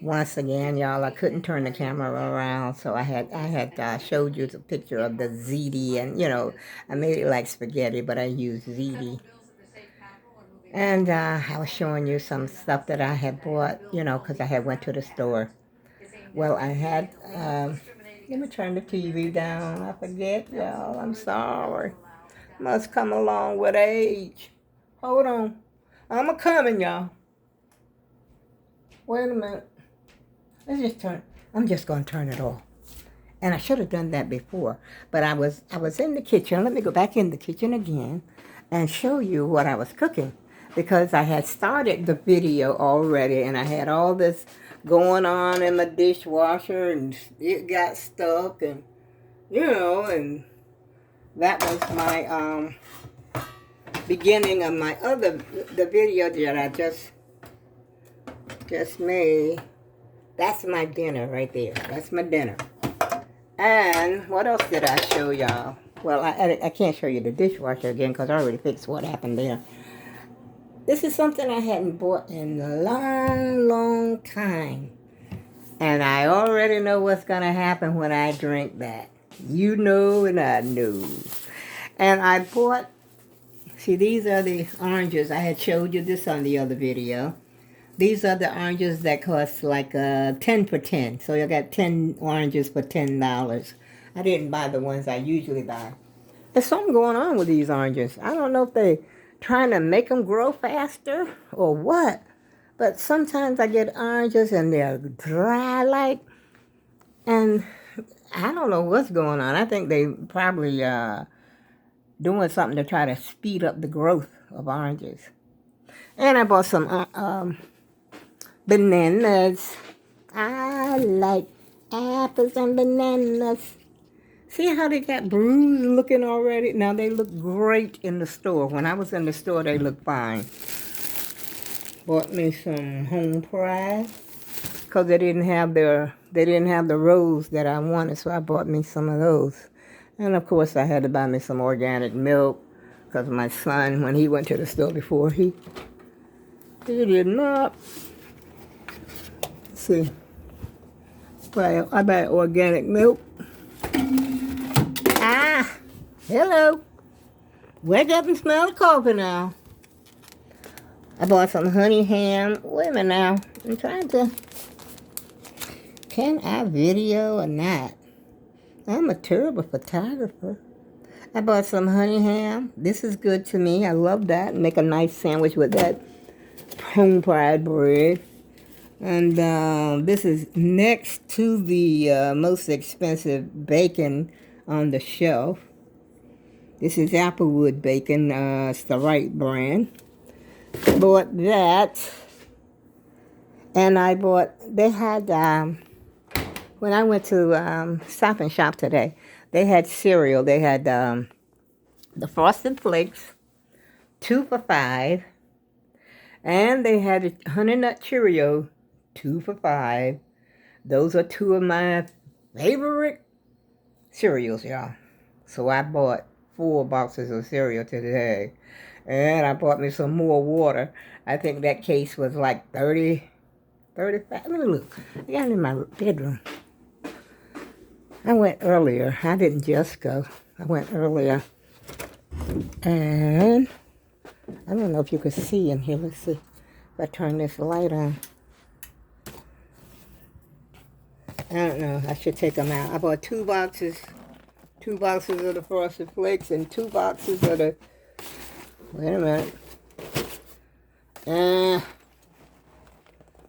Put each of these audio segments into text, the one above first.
Once again, y'all, I couldn't turn the camera around, so I had showed you the picture of the ziti, and I made it like spaghetti, but I used ziti. And I was showing you some stuff that I had bought, because I had went to the store. Well, I had. Let me turn the TV down. I forget, y'all. I'm sorry. Must come along with age. Hold on. I'm a coming, y'all. Wait a minute. Let's just turn. I'm just gonna turn it off. And I should have done that before, but I was in the kitchen. Let me go back in the kitchen again and show you what I was cooking, because I had started the video already and I had all this going on in the dishwasher and it got stuck, and and that was my beginning of my the video that I just made. That's my dinner right there. That's my dinner. And what else did I show y'all? Well, I can't show you the dishwasher again because I already fixed what happened there. This is something I hadn't bought in a long, long time. And I already know what's going to happen when I drink that. You know and I know. And I bought, see, these are the oranges. I had showed you this on the other video. These are the oranges that cost like 10 for 10. So you got 10 oranges for $10. I didn't buy the ones I usually buy. There's something going on with these oranges. I don't know if they're trying to make them grow faster or what. But sometimes I get oranges and they're dry like. And I don't know what's going on. I think they probably doing something to try to speed up the growth of oranges. And I bought some bananas. I like apples and bananas. See how they got bruised looking already? Now they look great in the store. When I was in the store, they looked fine. Bought me some home fries because they didn't have the rolls that I wanted, so I bought me some of those. And of course, I had to buy me some organic milk because my son, when he went to the store before, he did not. Let's see, I buy organic milk. Ah, hello. Wake up and smell the coffee now. I bought some honey ham. Wait a minute now. I'm trying to... Can I video or not? I'm a terrible photographer. I bought some honey ham. This is good to me. I love that. Make a nice sandwich with that home fried bread. And this is next to the most expensive bacon on the shelf. This is Applewood Bacon. It's the right brand. Bought that. And I bought, they had, when I went to Stop and Shop today, they had cereal. They had the Frosted Flakes, 2 for $5. And they had a Honey Nut Cheerio, 2 for $5. Those are 2 of my favorite cereals, y'all. So I bought 4 boxes of cereal today. And I bought me some more water. I think that case was like 35. Let me look. I got it in my bedroom. I went earlier. I didn't just go. I went earlier. And I don't know if you could see in here. Let's see if I turn this light on. I don't know. I should take them out. I bought 2 boxes. 2 boxes of the Frosted Flakes and 2 boxes of the... Wait a minute.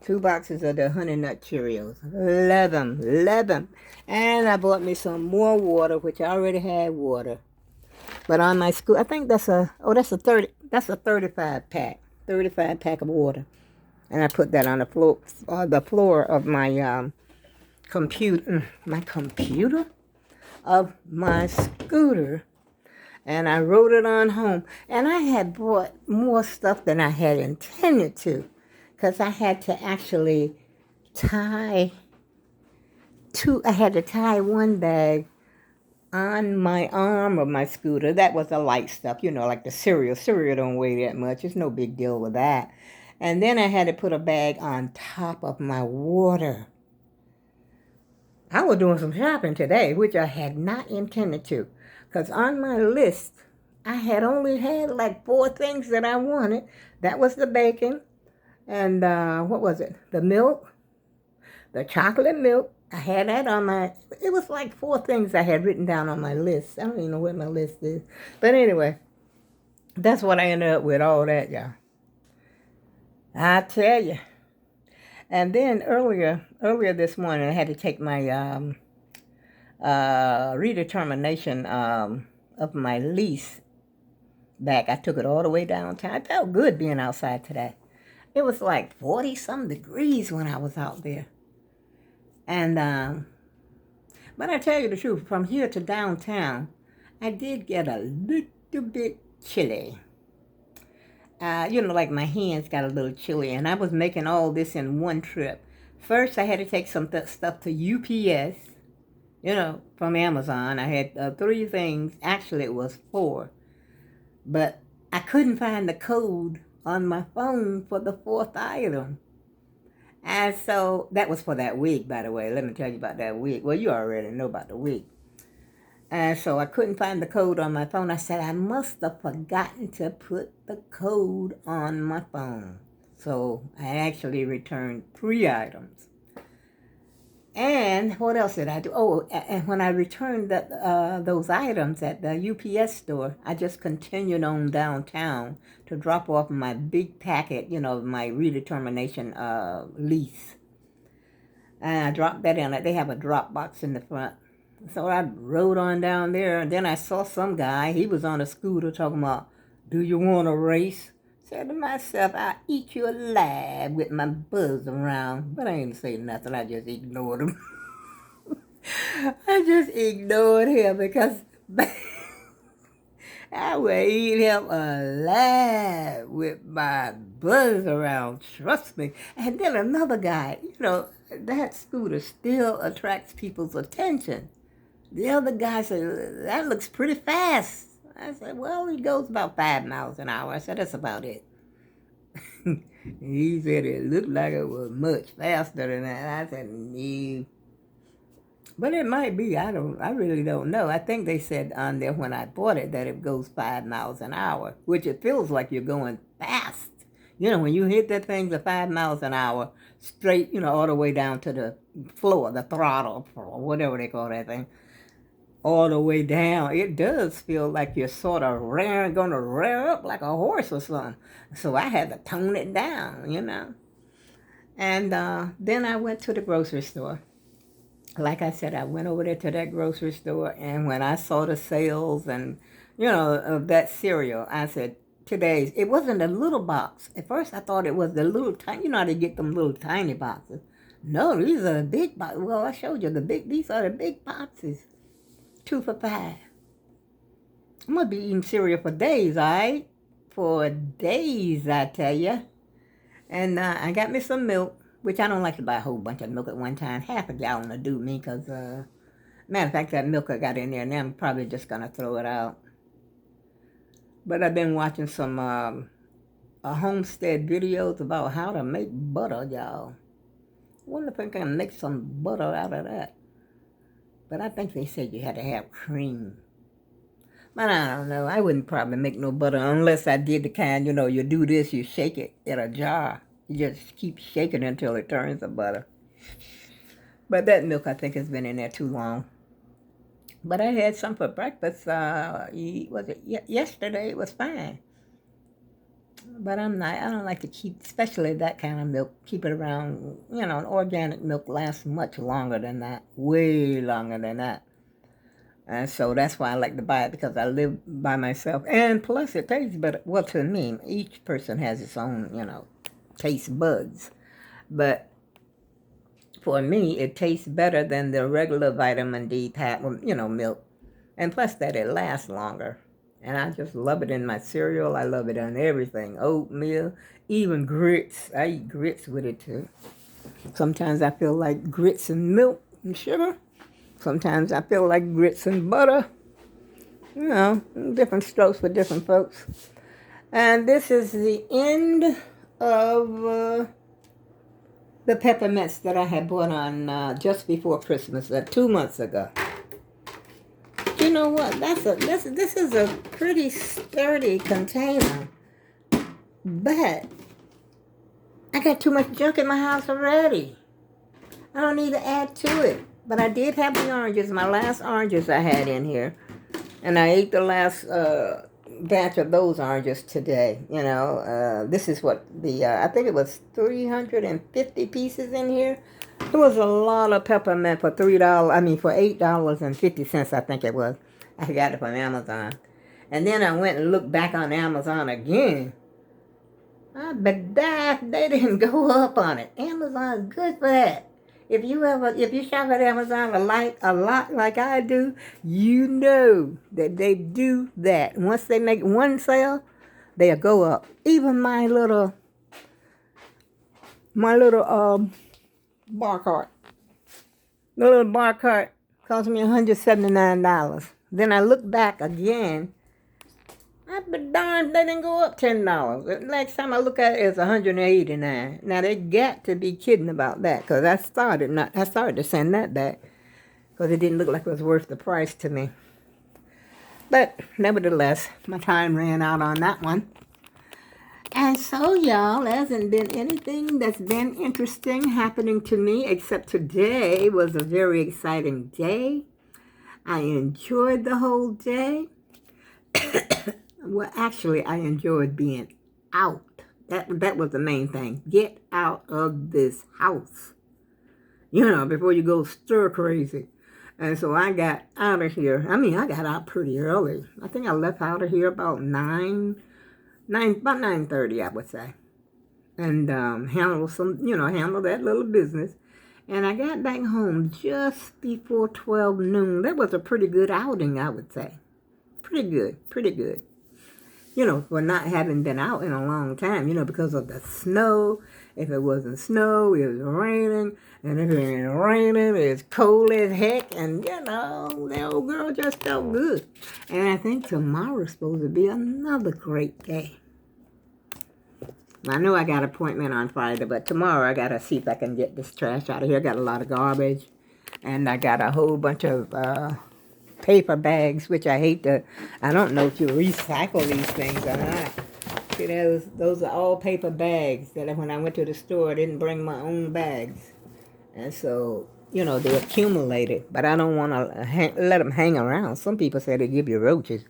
2 boxes of the Honey Nut Cheerios. Love them. Love them. And I bought me some more water, which I already had water. But on my school, I think that's a 35 pack. 35 pack of water. And I put that on the floor of my computer. My computer? Of my scooter. And I rode it on home. And I had bought more stuff than I had intended to. Because I had to actually I had to tie one bag on my arm of my scooter. That was the light stuff, like the cereal. Cereal don't weigh that much. It's no big deal with that. And then I had to put a bag on top of my water. I was doing some shopping today, which I had not intended to. Because on my list, I had only had like 4 things that I wanted. That was the bacon and what was it? The milk, the chocolate milk. I had that on my, it was like 4 things I had written down on my list. I don't even know what my list is. But anyway, that's what I ended up with, all that, y'all. I tell you. And then earlier this morning, I had to take my redetermination of my lease back. I took it all the way downtown. I felt good being outside today. It was like 40-some degrees when I was out there. And, but I tell you the truth, from here to downtown, I did get a little bit chilly. Like my hands got a little chilly, and I was making all this in one trip. First, I had to take some stuff to UPS, from Amazon. I had 3 things. Actually, it was 4. But I couldn't find the code on my phone for the 4th item. And so that was for that week, by the way. Let me tell you about that week. Well, you already know about the week. And so I couldn't find the code on my phone. I said, I must have forgotten to put the code on my phone. So I actually returned 3 items. And what else did I do? Oh, and when I returned those items at the UPS store, I just continued on downtown to drop off my big packet, my redetermination lease. And I dropped that in. They have a drop box in the front. So I rode on down there, and then I saw some guy. He was on a scooter talking about, do you want a race? Said to myself, I'll eat you alive with my buzz around. But I ain't say nothing. I just ignored him. I just ignored him because I would eat him alive with my buzz around. Trust me. And then another guy, that scooter still attracts people's attention. The other guy said, that looks pretty fast. I said, well, he goes about 5 miles an hour. I said, that's about it. He said it looked like it was much faster than that. I said, no. But it might be. I really don't know. I think they said on there when I bought it that it goes 5 miles an hour, which it feels like you're going fast. When you hit that thing to 5 miles an hour, straight, all the way down to the floor, the throttle, or whatever they call that thing, all the way down, it does feel like you're sort of going to rear up like a horse or something. So I had to tone it down, And then I went to the grocery store. Like I said, I went over there to that grocery store, and when I saw the sales and, of that cereal, I said, today's, it wasn't a little box. At first I thought it was the little tiny, how they get them little tiny boxes. No, these are the big boxes. Well, I showed you these are the big boxes. 2 for $5. I'm going to be eating cereal for days, all right? For days, I tell you. And I got me some milk, which I don't like to buy a whole bunch of milk at one time. Half a gallon will do me because, matter of fact, that milk I got in there, now I'm probably just going to throw it out. But I've been watching some homestead videos about how to make butter, y'all. I wonder if I can make some butter out of that. But I think they said you had to have cream. But I don't know. I wouldn't probably make no butter unless I did the kind, you do this, you shake it in a jar. You just keep shaking until it turns to butter. But that milk, I think, has been in there too long. But I had some for breakfast. Yesterday? It was fine. But I don't like to keep, especially that kind of milk, keep it around, an organic milk lasts much longer than that, way longer than that. And so that's why I like to buy it, because I live by myself. And plus it tastes better. Well, to me, each person has its own, taste buds. But for me, it tastes better than the regular vitamin D milk. And plus that it lasts longer. And I just love it in my cereal. I love it in everything. Oatmeal, even grits. I eat grits with it too. Sometimes I feel like grits and milk and sugar. Sometimes I feel like grits and butter. Different strokes for different folks. And this is the end of the peppermints that I had bought on just before Christmas, 2 months ago. You know what? This is a pretty sturdy container, but I got too much junk in my house already. I don't need to add to it. But I did have the oranges, my last oranges I had in here. And I ate the last batch of those oranges today. You know, this is what I think it was 350 pieces in here. It was a lot of peppermint for for $8.50, I think it was. I got it from Amazon. And then I went and looked back on Amazon again. But they didn't go up on it. Amazon is good for that. If you shop at Amazon a lot like I do, you know that they do that. Once they make one sale, they'll go up. Even my little bar cart. The little bar cart cost me $179. Then I look back again. I'd be darned they didn't go up $10. Next time I look at it, it's $189. Now they got to be kidding about that, because I started to send that back because it didn't look like it was worth the price to me. But nevertheless, my time ran out on that one. And so, y'all, there hasn't been anything that's been interesting happening to me, except today was a very exciting day. I enjoyed the whole day. Well, actually, I enjoyed being out. That was the main thing. Get out of this house. You know, before you go stir crazy. And so I got out of here. I got out pretty early. I think I left out of here about 9:30, I would say. And handle that little business. And I got back home just before 12 noon. That was a pretty good outing, I would say. Pretty good. You know, for not having been out in a long time, because of the snow. If it wasn't snow, it was raining. And if it ain't raining, it's cold as heck. And, the old girl just felt good. And I think tomorrow's supposed to be another great day. I know I got an appointment on Friday, but tomorrow I got to see if I can get this trash out of here. I got a lot of garbage. And I got a whole bunch of paper bags, which I hate to. I don't know if you recycle these things or not. See, those are all paper bags that when I went to the store, I didn't bring my own bags. And so, they accumulated. But I don't want to let them hang around. Some people say they give you roaches.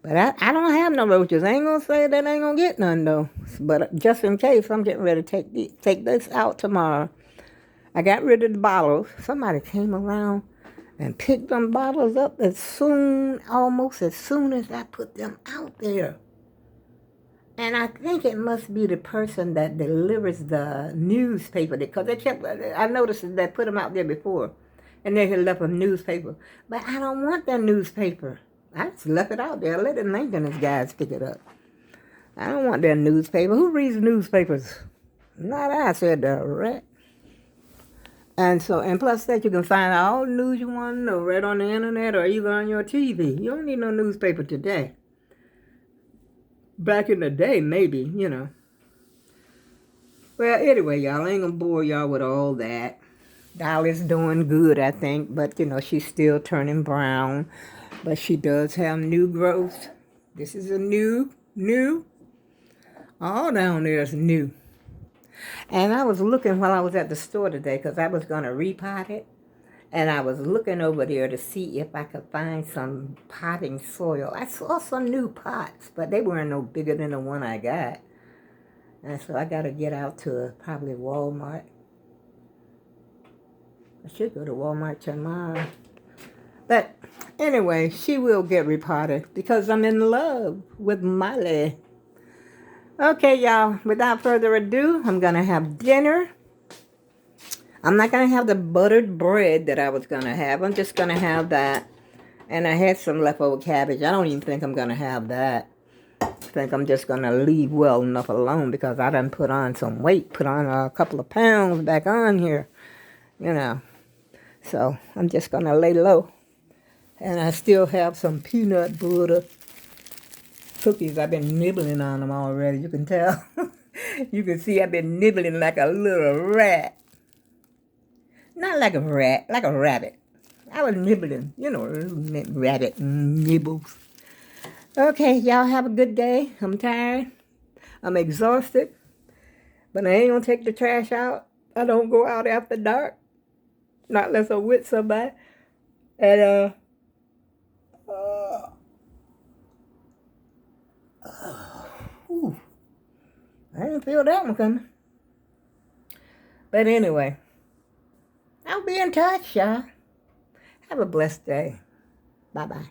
But I don't have no roaches. I ain't going to say that I ain't going to get none, though. But just in case, I'm getting ready to take this out tomorrow. I got rid of the bottles. Somebody came around and picked them bottles up almost as soon as I put them out there. And I think it must be the person that delivers the newspaper, because I noticed that they put them out there before, and they had left a newspaper. But I don't want that newspaper. I just left it out there. Let the maintenance guys pick it up. I don't want that newspaper. Who reads newspapers? Not I, said the rat. And plus that, you can find all the news you want to know right on the internet or either on your TV. You don't need no newspaper today. Back in the day, maybe, Well, anyway, y'all, I ain't going to bore y'all with all that. Dolly's doing good, I think, but, she's still turning brown. But she does have new growth. This is a new. All down there is new. And I was looking while I was at the store today because I was going to repot it. And I was looking over there to see if I could find some potting soil. I saw some new pots, but they weren't no bigger than the one I got. And so I got to get out to probably Walmart. I should go to Walmart tomorrow. But anyway, she will get repotted because I'm in love with Molly. Okay, y'all, without further ado, I'm going to have dinner. I'm not going to have the buttered bread that I was going to have. I'm just going to have that. And I had some leftover cabbage. I don't even think I'm going to have that. I think I'm just going to leave well enough alone because I done put on some weight, put on a couple of pounds back on here, So I'm just going to lay low. And I still have some peanut butter cookies. I've been nibbling on them already, you can tell. You can see I've been nibbling like a little rat. Not like a rat, like a rabbit. I was nibbling, you know, rabbit nibbles. Okay, y'all have a good day. I'm tired. I'm exhausted. But I ain't gonna take the trash out. I don't go out after dark. Not unless I'm with somebody. And, whew, I didn't feel that one coming. But anyway, I'll be in touch, y'all. Have a blessed day. Bye-bye.